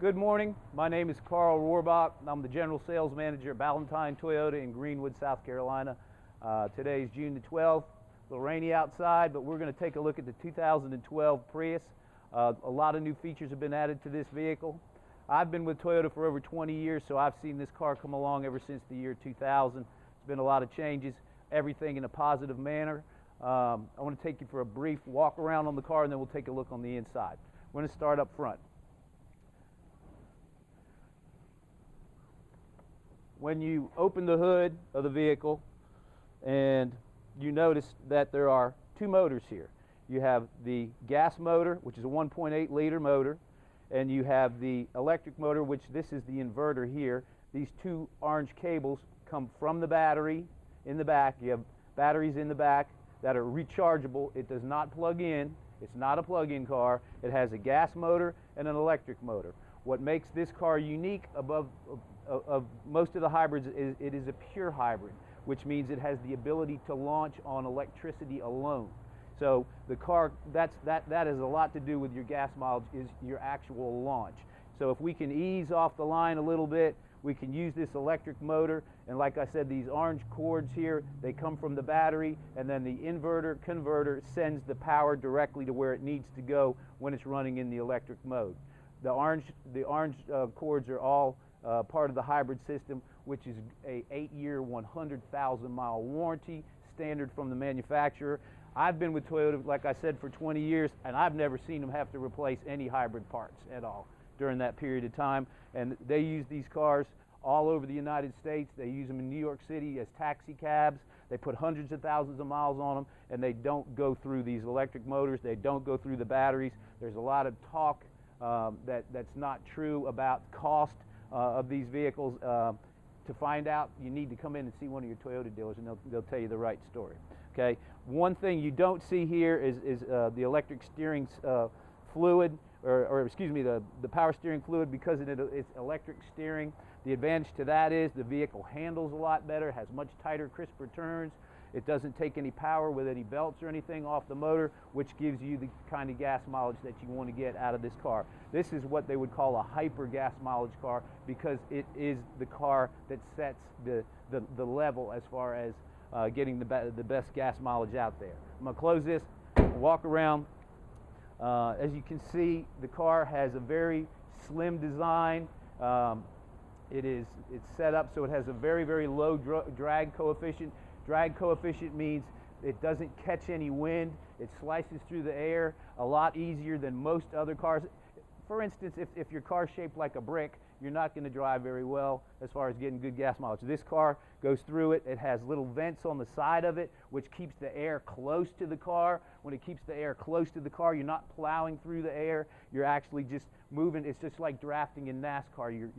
Good morning. My name is Karl Rohrbach. I'm the General Sales Manager at Ballentine Toyota in Greenwood, South Carolina. Today is June the 12th. A little rainy outside, but we're going to take a look at the 2012 Prius. A lot of new features have been added to this vehicle. I've been with Toyota for over 20 years, so I've seen this car come along ever since the year 2000. There's been a lot of changes, everything in a positive manner. I want to take you for a brief walk around on the car, and then we'll take a look on the inside. We're going to start up front. When you open the hood of the vehicle, and you notice that there are two motors here. You have the gas motor, which is a 1.8 liter motor, and you have the electric motor, which this is the inverter here. These two orange cables come from the battery in the back. You have batteries in the back that are rechargeable. It does not plug in. It's not a plug-in car. It has a gas motor and an electric motor. What makes this car unique above of most of the hybrids is it is a pure hybrid, which means it has the ability to launch on electricity alone. So the car, that has a lot to do with your gas mileage, is your actual launch. So if we can ease off the line a little bit, we can use this electric motor, and like I said, these orange cords here, they come from the battery, and then the inverter converter sends the power directly to where it needs to go when it's running in the electric mode. The orange cords are all part of the hybrid system, which is a 8-year, 100,000-mile warranty, standard from the manufacturer. I've been with Toyota, like I said, for 20 years, and I've never seen them have to replace any hybrid parts at all during that period of time. And they use these cars all over the United States. They use them in New York City as taxi cabs. They put hundreds of thousands of miles on them, and they don't go through these electric motors. They don't go through the batteries. There's a lot of talk that's not true about cost of these vehicles. To find out, you need to come in and see one of your Toyota dealers, and they'll tell you the right story. Okay. One thing you don't see here is the electric steering fluid, or excuse me, the power steering fluid, because it's electric steering. The advantage to that is the vehicle handles a lot better, has much tighter, crisper turns. It doesn't take any power with any belts or anything off the motor, which gives you the kind of gas mileage that you want to get out of this car. This is what they would call a hyper gas mileage car, because it is the car that sets the level as far as getting the best gas mileage out there. I'm going to close this, walk around. As you can see, the car has a very slim design. It's set up so it has a very, very low drag coefficient. Drag coefficient means it doesn't catch any wind. It slices through the air a lot easier than most other cars. For instance, if your car's shaped like a brick, you're not going to drive very well as far as getting good gas mileage. This car goes through it. It has little vents on the side of it, which keeps the air close to the car. When it keeps the air close to the car, you're not plowing through the air. You're actually just moving. It's just like drafting in NASCAR.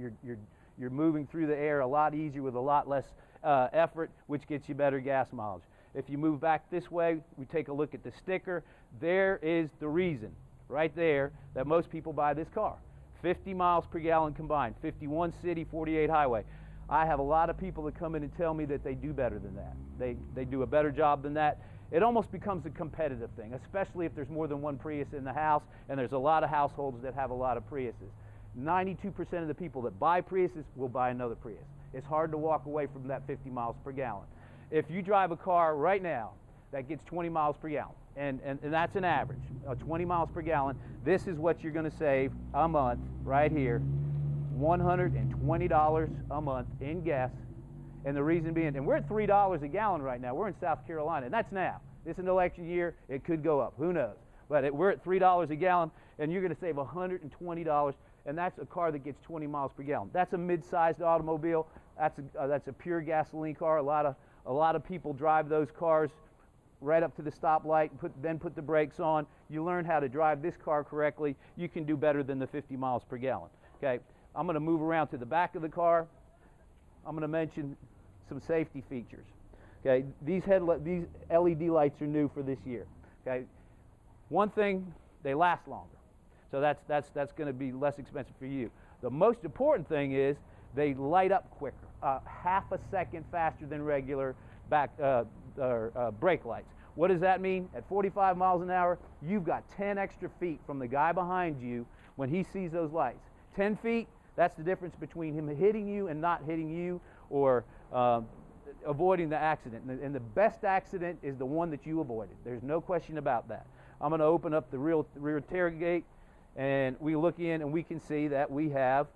You're moving through the air a lot easier with a lot less effort, which gets you better gas mileage. If you move back this way, we take a look at the sticker. There is the reason right there that most people buy this car. 50 miles per gallon combined, 51 city, 48 highway. I have a lot of people that come in and tell me that they do better than that. They do a better job than that. It almost becomes a competitive thing, especially if there's more than one Prius in the house, and there's a lot of households that have a lot of Priuses. 92% of the people that buy Priuses will buy another Prius. It's hard to walk away from that 50 miles per gallon. If you drive a car right now that gets 20 miles per gallon, and that's an average, 20 miles per gallon, this is what you're going to save a month right here, $120 a month in gas. And the reason being, and we're at $3 a gallon right now. We're in South Carolina, and that's now. This is an election year. It could go up. Who knows? But we're at $3 a gallon, and you're going to save $120, and that's a car that gets 20 miles per gallon. That's a mid-sized automobile. That's a pure gasoline car. A lot of people drive those cars right up to the stoplight, then put the brakes on. You learn how to drive this car correctly, you can do better than the 50 miles per gallon. Okay, I'm going to move around to the back of the car. I'm going to mention some safety features. Okay, these LED lights are new for this year. Okay, one thing, they last longer, so that's going to be less expensive for you. The most important thing is they light up quicker, half a second faster than regular brake lights. What does that mean? At 45 miles an hour, you've got 10 extra feet from the guy behind you when he sees those lights. 10 feet, that's the difference between him hitting you and not hitting you, or avoiding the accident. And the best accident is the one that you avoided. There's no question about that. I'm going to open up the rear tailgate, and we look in and we can see that we have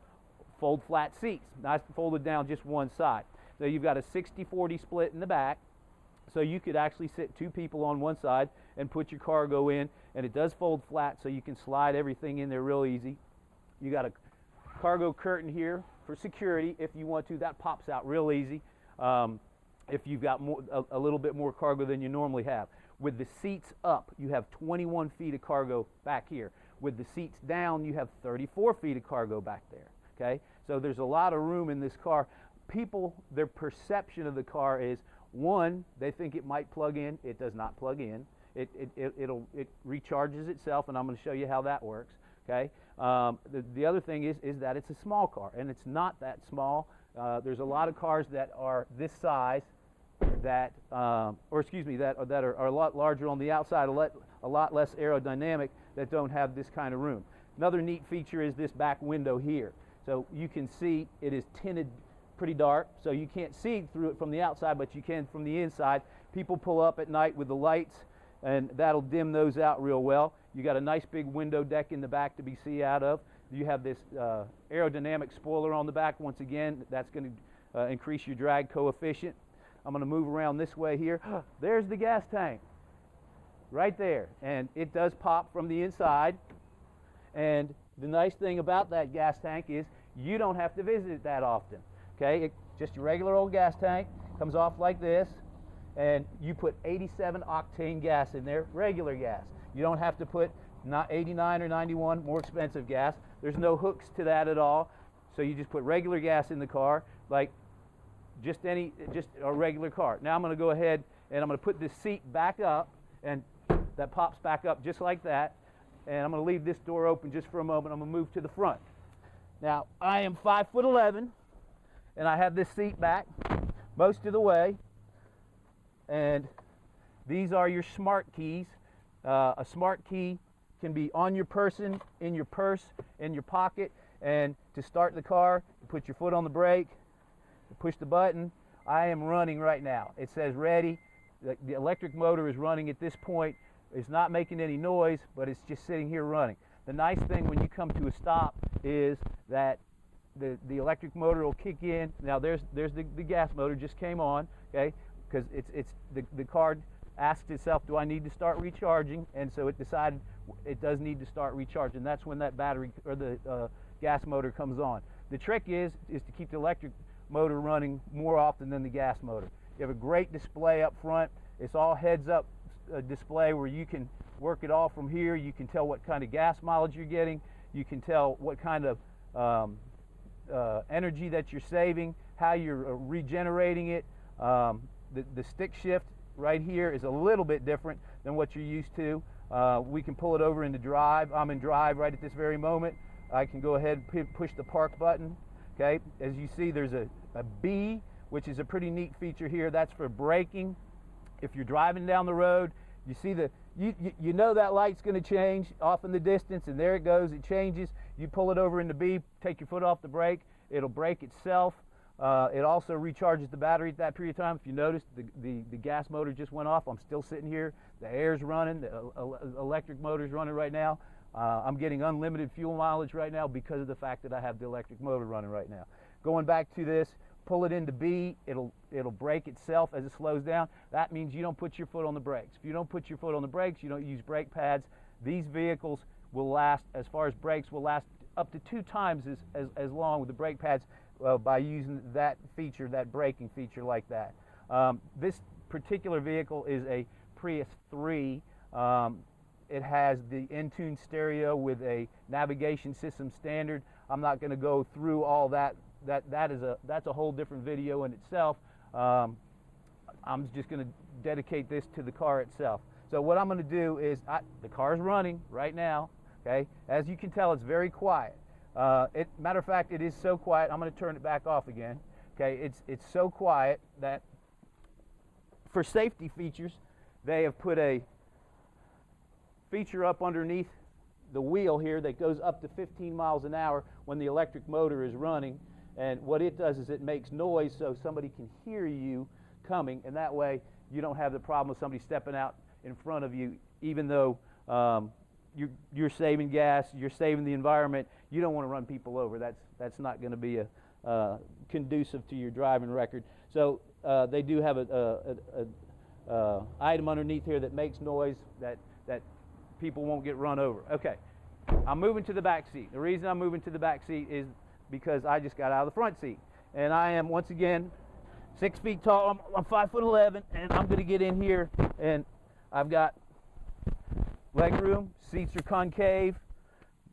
fold flat seats, not folded down just one side. So you've got a 60-40 split in the back, so you could actually sit 2 people on one side and put your cargo in, and it does fold flat, so you can slide everything in there real easy. You got a cargo curtain here for security if you want to. That pops out real easy if you've got a little bit more cargo than you normally have. With the seats up, you have 21 feet of cargo back here. With the seats down, you have 34 feet of cargo back there. Okay, so there's a lot of room in this car. People, their perception of the car is, one, they think it might plug in. It does not plug in. It recharges itself, and I'm going to show you how that works. Okay, the other thing is that it's a small car, and it's not that small. There's a lot of cars that are this size, that are a lot larger on the outside, a lot less aerodynamic, that don't have this kind of room. Another neat feature is this back window here. So you can see it is tinted pretty dark, so you can't see through it from the outside, but you can from the inside. People pull up at night with the lights, and that'll dim those out real well. You got a nice big window deck in the back to be see out of. You have this aerodynamic spoiler on the back. Once again, that's going to increase your drag coefficient. I'm going to move around this way here. There's the gas tank right there, and it does pop from the inside. And the nice thing about that gas tank is you don't have to visit it that often. Okay, just your regular old gas tank comes off like this, and you put 87 octane gas in there, regular gas. You don't have to put not 89 or 91, more expensive gas. There's no hooks to that at all. So you just put regular gas in the car, like just a regular car. Now I'm going to go ahead and I'm going to put this seat back up, and that pops back up just like that. And I'm going to leave this door open just for a moment. I'm going to move to the front. Now, I am 5'11", and I have this seat back most of the way. And these are your smart keys. A smart key can be on your person, in your purse, in your pocket. And to start the car, you put your foot on the brake, you push the button. I am running right now. It says ready. The electric motor is running at this point. It's not making any noise, but it's just sitting here running. The nice thing when you come to a stop is that the electric motor will kick in. Now there's the gas motor just came on, okay? Because the car asked itself, do I need to start recharging? And so it decided it does need to start recharging. That's when that battery or the gas motor comes on. The trick is to keep the electric motor running more often than the gas motor. You have a great display up front. It's all heads up display where you can work it all from here. You can tell what kind of gas mileage you're getting. You can tell what kind of energy that you're saving, how you're regenerating it. The stick shift right here is a little bit different than what you're used to. We can pull it over into drive. I'm in drive right at this very moment. I can go ahead and push the park button. Okay, as you see, there's a B, which is a pretty neat feature here. That's for braking. If you're driving down the road, you see you know that light's going to change off in the distance, and there it goes. It changes. You pull it over into B, take your foot off the brake. It'll brake itself. It also recharges the battery at that period of time. If you notice, the gas motor just went off. I'm still sitting here. The air's running. The electric motor's running right now. I'm getting unlimited fuel mileage right now because of the fact that I have the electric motor running right now. Going back to this, pull it into B, it'll brake itself as it slows down. That means you don't put your foot on the brakes. If you don't put your foot on the brakes, you don't use brake pads, these vehicles will last, as far as brakes, will last up to 2 times as long with the brake pads by using that feature, that braking feature like that. This particular vehicle is a Prius 3. It has the in-tune stereo with a navigation system standard. I'm not going to go through all that. That's a whole different video in itself. I'm just going to dedicate this to the car itself. So what I'm going to do is, the car's running right now. Okay, as you can tell, it's very quiet. Matter of fact, it is so quiet. I'm going to turn it back off again. Okay, it's so quiet that for safety features, they have put a feature up underneath the wheel here that goes up to 15 miles an hour when the electric motor is running. And what it does is it makes noise so somebody can hear you coming, and that way you don't have the problem of somebody stepping out in front of you, even though you're saving gas, you're saving the environment. You don't want to run people over. That's not going to be conducive to your driving record. So they do have a item underneath here that makes noise that people won't get run over. Okay, I'm moving to the back seat. The reason I'm moving to the back seat is because I just got out of the front seat, and I am once again 6 feet tall. I'm 5'11", and I'm going to get in here, and I've got leg room. Seats are concave.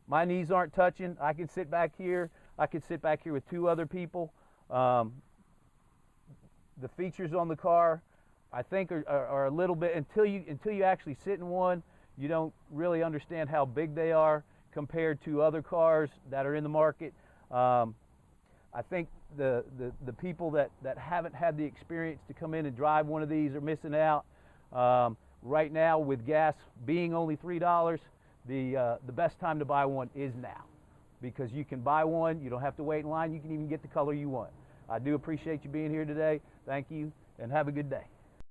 My knees aren't touching. I can sit back here. I can sit back here with 2 other people. The features on the car, I think, are a little bit, until you actually sit in one, you don't really understand how big they are compared to other cars that are in the market. I think the people that haven't had the experience to come in and drive one of these are missing out. Right now, with gas being only $3, the best time to buy one is now, because you can buy one, you don't have to wait in line, you can even get the color you want. I do appreciate you being here today. Thank you, and have a good day.